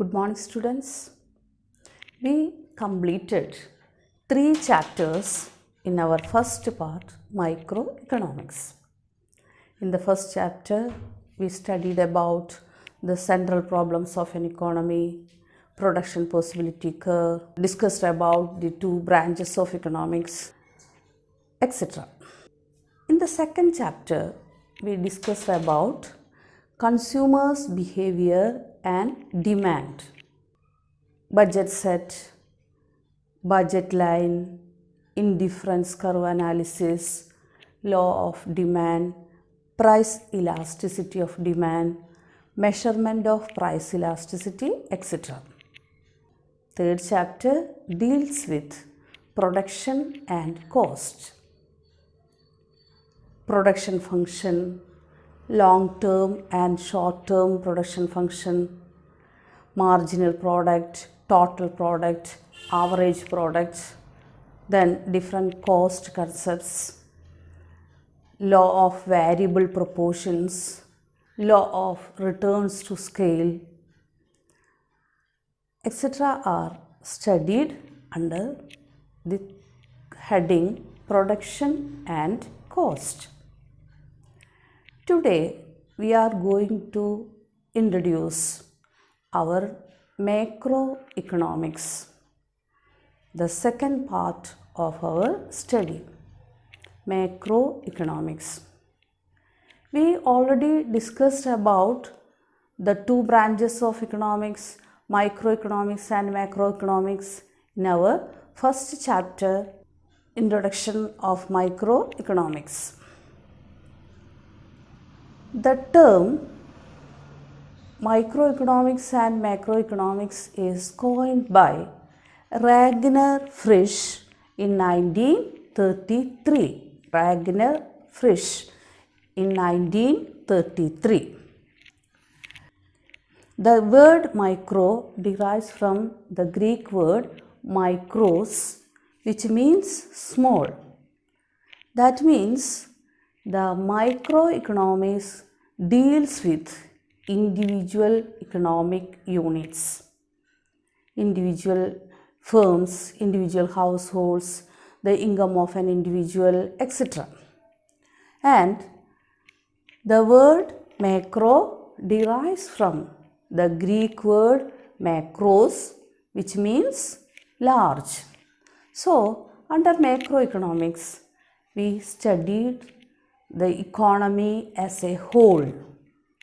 Good morning, students. We completed 3 chapters in our first part, Microeconomics. In the first chapter, we studied about the central problems of an economy, production possibility curve, discussed about the 2 branches of economics, etc. In the second chapter, we discussed about consumers' behavior and demand, budget set, budget line, indifference curve analysis, law of demand, price elasticity of demand, measurement of price elasticity, etc. Third chapter deals with production and cost, production function, long-term and short-term production function, marginal product, total product, average product, then different cost concepts, law of variable proportions, law of returns to scale, etc. are studied under the heading production and cost. Today, we are going to introduce our macroeconomics, the second part of our study, macroeconomics. We already discussed about the 2 branches of economics, microeconomics and macroeconomics, in our first chapter, Introduction of Microeconomics. The term microeconomics and macroeconomics is coined by Ragnar Frisch in 1933. Ragnar Frisch in 1933. The word micro derives from the Greek word mikros, which means small. That means the microeconomics deals with individual economic units, individual firms, individual households, the income of an individual, etc. And the word macro derives from the Greek word macros, which means large. So, under macroeconomics, we studied the economy as a whole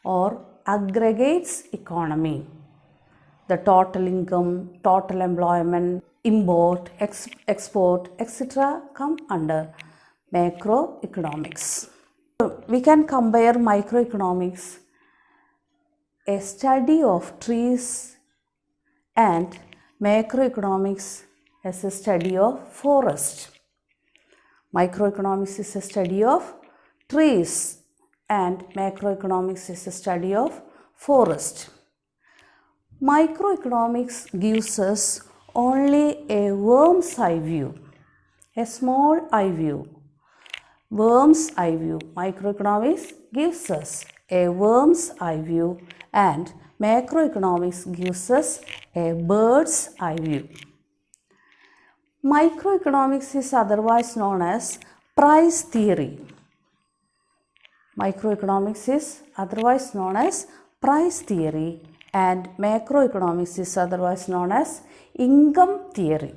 or aggregates economy. The total income, total employment, import, export, etc. come under macroeconomics. So, we can compare microeconomics, a study of trees, and macroeconomics as a study of forest. Microeconomics is a study of trees and macroeconomics is a study of forest. Microeconomics gives us only a worm's eye view, a small eye view. Worm's eye view. Microeconomics gives us a worm's eye view and macroeconomics gives us a bird's eye view. Microeconomics is otherwise known as price theory. Microeconomics is otherwise known as price theory and macroeconomics is otherwise known as income theory.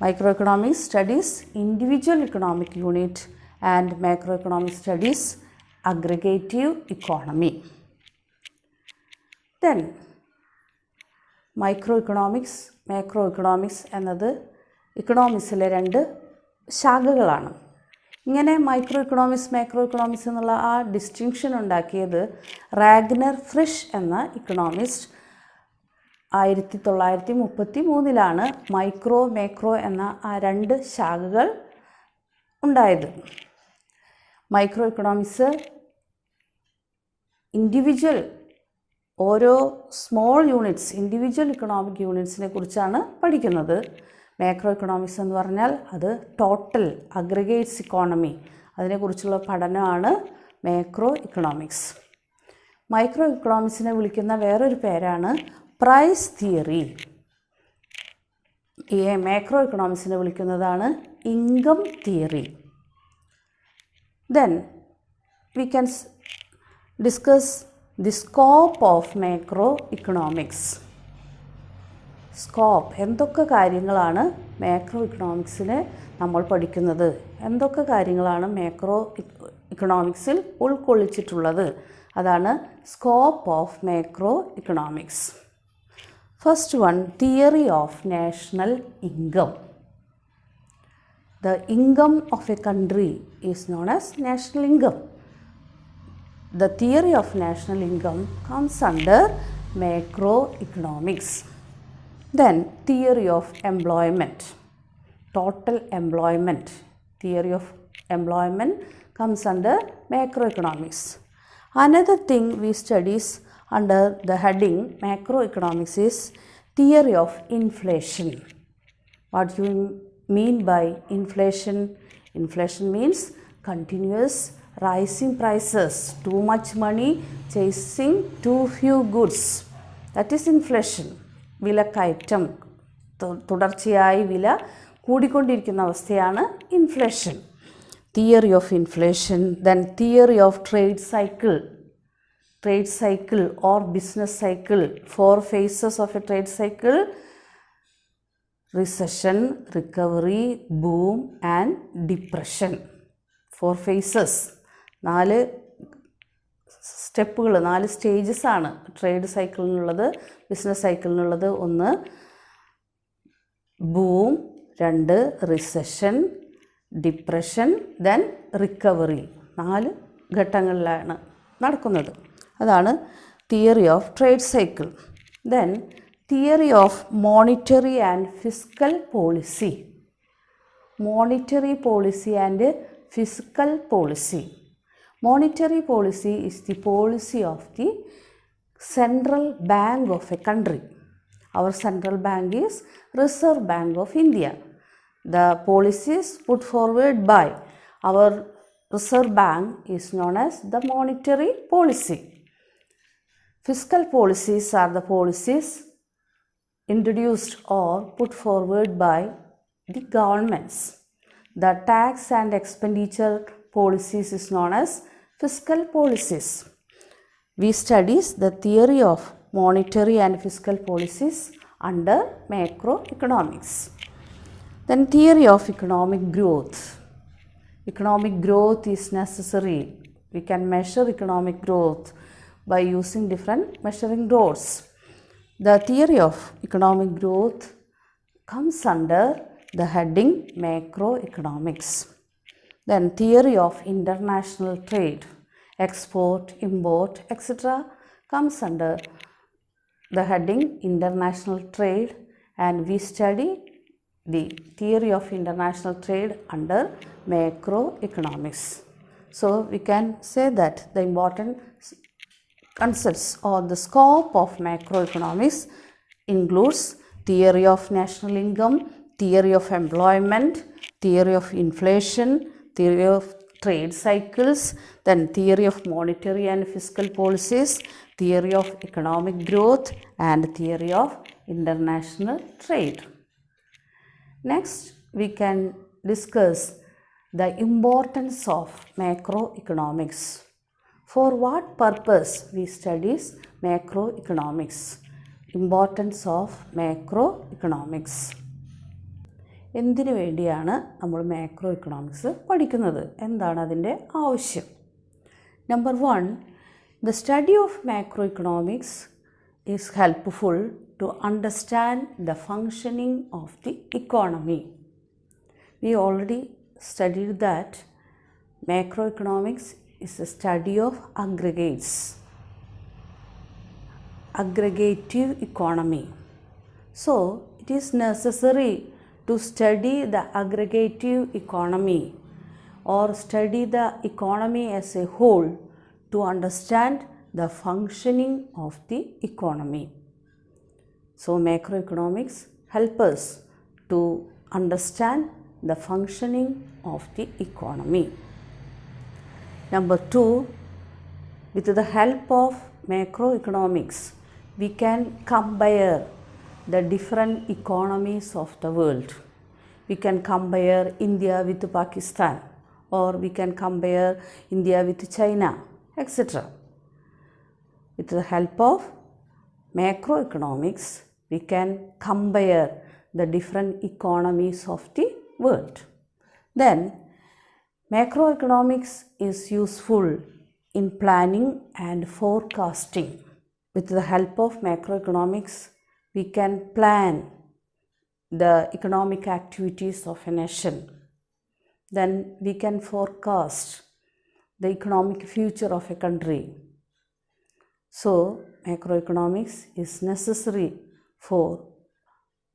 Microeconomics studies individual economic unit and macroeconomics studies aggregative economy. Then microeconomics, macroeconomics എന്നത് ഇക്കണോമിക്സിലെ 2 ശാഖകളാണ്. ഇങ്ങനെ micro economics macro economics എന്നുള്ള ആ distinction ഉണ്ടാക്കിയത് Ragnar ഫ്രിഷ് എന്ന Economist 1933 micro macro എന്ന ആ 2 ശാഖകൾ ഉണ്ടായത്. മൈക്രോ എക്കണോമിക്സ് ഇൻഡിവിജ്വൽ ഓരോ സ്മോൾ യൂണിറ്റ്സ്, ഇൻഡിവിജ്വൽ ഇക്കണോമിക് യൂണിറ്റ്സിനെ കുറിച്ചാണ് പഠിക്കുന്നത്. മാക്രോ എക്കണോമിക്സ് എന്ന് പറഞ്ഞാൽ അത് ടോട്ടൽ അഗ്രിഗേറ്റ്സ് ഇക്കോണമി, അതിനെക്കുറിച്ചുള്ള പഠനമാണ് മാക്രോ എക്കണോമിക്സ്. മൈക്രോ എക്കണോമിക്സിനെ വിളിക്കുന്ന വേറൊരു പേരാണ് പ്രൈസ് തിയറി. ഈ മാക്രോ ഇക്കണോമിക്സിനെ വിളിക്കുന്നതാണ് income theory. Then we can discuss the scope of macroeconomics. Scope, എന്തൊക്കെ കാര്യങ്ങളാണ് മാക്രോ ഇക്കണോമിക്സിൽ നമ്മൾ പഠിക്കുന്നത്, എന്തൊക്കെ കാര്യങ്ങളാണ് മാക്രോ ഇക്കണോമിക്സിൽ ഉൾക്കൊള്ളിച്ചിട്ടുള്ളത്, അതാണ് scope of macro economics. First one, theory of national income. The income of a country is known as national income. The theory of national income comes under macroeconomics. Then theory of employment, total employment. Theory of employment comes under macroeconomics. Another thing we studies under the heading macroeconomics is theory of inflation. What do you mean by inflation? Inflation means continuous rising prices, too much money chasing too few goods. That is inflation. വിലക്കയറ്റം, തുടർച്ചയായി വില കൂടിക്കൊണ്ടിരിക്കുന്ന അവസ്ഥയാണ് inflation. Theory of inflation. Then theory of trade cycle. Trade cycle or business cycle. 4 phases of a trade cycle: recession, recovery, boom and depression. 4 phases. 4 സ്റ്റെപ്പുകൾ, 4 stages ആണ് trade സൈക്കിളിനുള്ളത്. Business സൈക്കിളിനുള്ളത് 1 boom, 2 recession, depression, then recovery. 4 ഘട്ടങ്ങളിലാണ് നടക്കുന്നത്. അതാണ് theory of trade cycle. Then theory of monetary and fiscal policy. Monetary policy and fiscal policy. Monetary policy is the policy of the central bank of a country. Our central bank is Reserve Bank of India. The policies put forward by our Reserve Bank is known as the monetary policy. Fiscal policies are the policies introduced or put forward by the governments. The tax and expenditure policies is known as fiscal policies. We studies the theory of monetary and fiscal policies under macroeconomics. Then theory of economic growth. Economic growth is necessary. We can measure economic growth by using different measuring rods. The theory of economic growth comes under the heading macroeconomics. Then theory of international trade, export, import, etc. comes under the heading international trade, and we study the theory of international trade under macroeconomics. So we can say that the important concepts or the scope of macroeconomics includes theory of national income, theory of employment, theory of inflation, theory of trade cycles, then theory of monetary and fiscal policies, theory of economic growth, and theory of international trade. Next, we can discuss the importance of macroeconomics. For what purpose we studies macroeconomics? Importance of macroeconomics. എന്തിനു വേണ്ടിയാണ് നമ്മൾ macro economics പഠിക്കുന്നത്? എന്താണ് അതിൻ്റെ ആവശ്യം? Number 1, the study of macroeconomics is helpful to understand the functioning of the economy. We already studied that macroeconomics is a study of aggregates, aggregative economy. So, it is necessary to study the aggregative economy or study the economy as a whole to understand the functioning of the economy. So macroeconomics help us to understand the functioning of the economy. Number 2, with the help of macroeconomics, we can compare the different economies of the world. We can compare India with Pakistan, or we can compare India with China, etc. With the help of macroeconomics, we can compare the different economies of the world. Then, macroeconomics is useful in planning and forecasting. With the help of macroeconomics, we can plan the economic activities of a nation. Then we can forecast the economic future of a country. So, macroeconomics is necessary for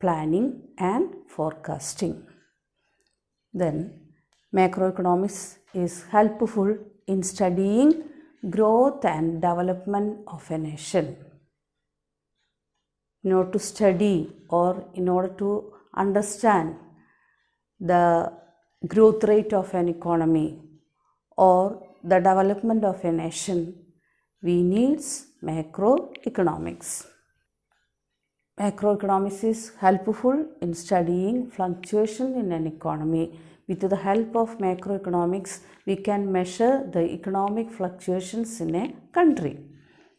planning and forecasting. Then, macroeconomics is helpful in studying growth and development of a nation. In order to study or in order to understand the growth rate of an economy or the development of a nation, we need macroeconomics. Macroeconomics is helpful in studying fluctuation in an economy. With the help of macroeconomics, we can measure the economic fluctuations in a country.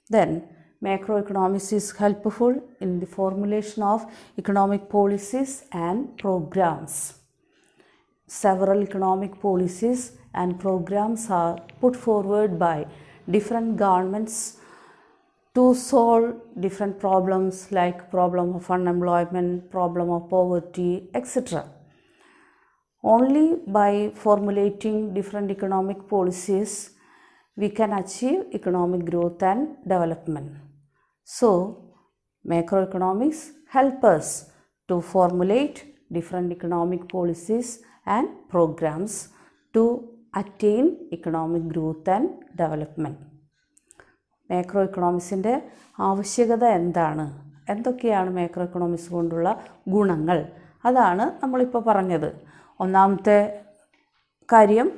Then, macroeconomics is helpful in the formulation of economic policies and programs. Several economic policies and programs are put forward by different governments to solve different problems like problem of unemployment, problem of poverty, etc. Only by formulating different economic policies, we can achieve economic growth and development. So, macroeconomics help us to formulate different economic policies and programs to attain economic growth and development. മാക്രോഇക്കണോമിക്സിൻ്റെ ആവശ്യകത എന്താണ്, എന്തൊക്കെയാണ് മാക്രോഇക്കണോമിക്സ് കൊണ്ടുള്ള ഗുണങ്ങൾ, അതാണ് നമ്മളിപ്പോൾ പറഞ്ഞത്. ഒന്നാമത്തെ കാര്യം,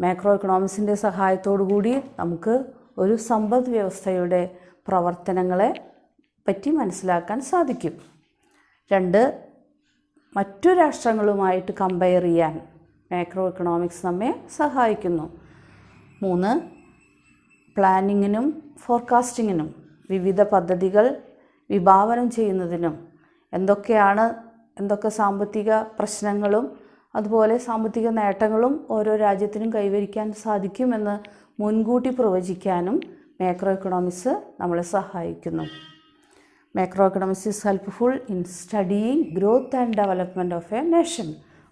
മാക്രോഇക്കണോമിക്സിൻ്റെ സഹായത്തോടു കൂടി നമുക്ക് ഒരു സമ്പദ് വ്യവസ്ഥയുടെ പ്രവർത്തനങ്ങളെ പറ്റി മനസ്സിലാക്കാൻ സാധിക്കും. 2, മറ്റു രാഷ്ട്രങ്ങളുമായിട്ട് കമ്പയർ ചെയ്യാൻ മാക്രോഇക്കണോമിക്സ് നമ്മെ സഹായിക്കുന്നു. 3, പ്ലാനിങ്ങിനും ഫോർകാസ്റ്റിങ്ങിനും വിവിധ പദ്ധതികൾ വിഭാവനം ചെയ്യുന്നതിനും എന്തൊക്കെ സാമ്പത്തിക പ്രശ്നങ്ങളും അതുപോലെ സാമ്പത്തിക നേട്ടങ്ങളും ഓരോ രാജ്യത്തിനും കൈവരിക്കാൻ സാധിക്കുമെന്ന് മുൻകൂട്ടി പ്രവചിക്കാനും മാക്രോഇക്കണോമിക്സ് നമ്മളെ സഹായിക്കുന്നു. Macroeconomics is helpful in studying growth and development of a nation.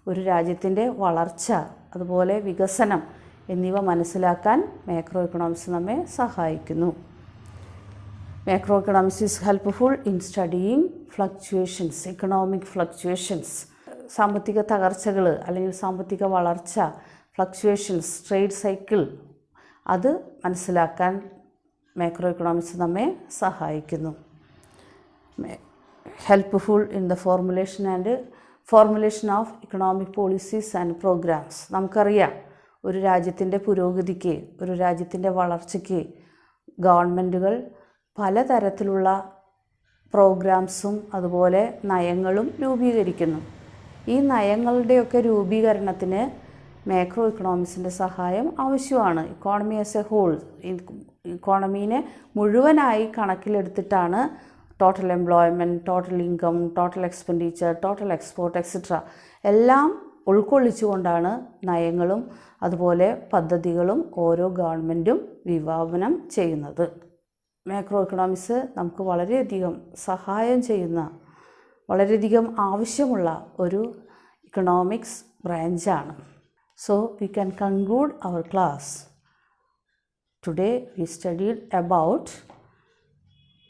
ഒരു രാജ്യത്തിൻ്റെ വളർച്ച അതുപോലെ വികസനം എന്നിവ മനസ്സിലാക്കാൻ മാക്രോഇക്കണോമിക്സ് നമ്മെ സഹായിക്കുന്നു. Macroeconomics is helpful in studying fluctuations, economic fluctuations, സാമ്പത്തിക തകർച്ചകൾ അല്ലെങ്കിൽ സാമ്പത്തിക വളർച്ച, ഫ്ലക്ച്വേഷൻസ്, ട്രേഡ് സൈക്കിൾ, അത് മനസ്സിലാക്കാൻ മാക്രോഇക്കണോമിക്സ് നമ്മെ സഹായിക്കുന്നു. Helpful in the formulation of economic policies and programmes. നമുക്കറിയാം, ഒരു രാജ്യത്തിൻ്റെ പുരോഗതിക്ക്, ഒരു രാജ്യത്തിൻ്റെ വളർച്ചയ്ക്ക് ഗവൺമെൻറ്റുകൾ പലതരത്തിലുള്ള പ്രോഗ്രാംസും അതുപോലെ നയങ്ങളും രൂപീകരിക്കുന്നു. ഈ നയങ്ങളുടെയൊക്കെ രൂപീകരണത്തിന് മാക്രോ ഇക്കണോമിക്സിൻ്റെ സഹായം ആവശ്യമാണ്. ഇക്കോണമി ആസ് എ ഹോൾ, ഇക്കോണമീനെ മുഴുവനായി കണക്കിലെടുത്തിട്ടാണ് total employment, total income, total expenditure, total export etcetera എല്ലാം ഉൾക്കൊള്ളിച്ചുകൊണ്ടാണ് നയങ്ങളും അതുപോലെ പദ്ധതികളും ഓരോ ഗവൺമെൻറ്റും വിഭാവനം ചെയ്യുന്നത്. മാക്രോ ഇക്കണോമിക്സ് നമുക്ക് വളരെയധികം സഹായം ചെയ്യുന്ന, വളരെയധികം ആവശ്യമുള്ള ഒരു economics ബ്രാഞ്ചാണ്. So we can conclude our class. Today we studied about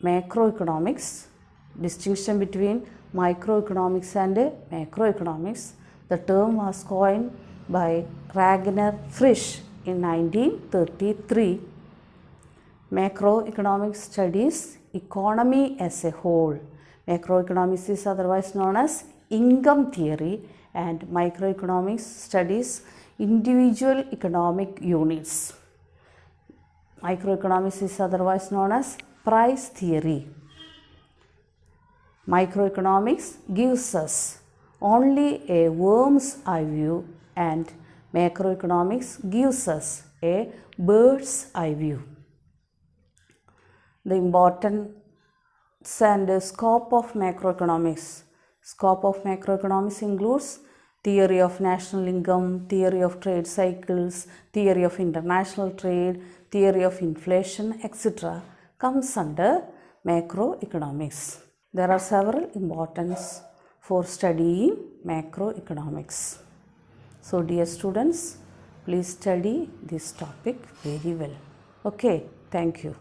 macroeconomics, distinction between microeconomics and macroeconomics. The term was coined by Ragnar Frisch in 1933. Macroeconomics studies economy as a whole. Macroeconomics is otherwise known as income theory, and microeconomics studies individual economic units. Microeconomics is otherwise known as price theory. Microeconomics gives us only a worm's eye view and macroeconomics gives us a bird's eye view. The importance and scope of macroeconomics. Scope of macroeconomics includes theory of national income, theory of trade cycles, theory of international trade, theory of inflation, etc. comes under macroeconomics. There are several importance for studying macroeconomics. So dear students, please study this topic very well. Okay, thank you.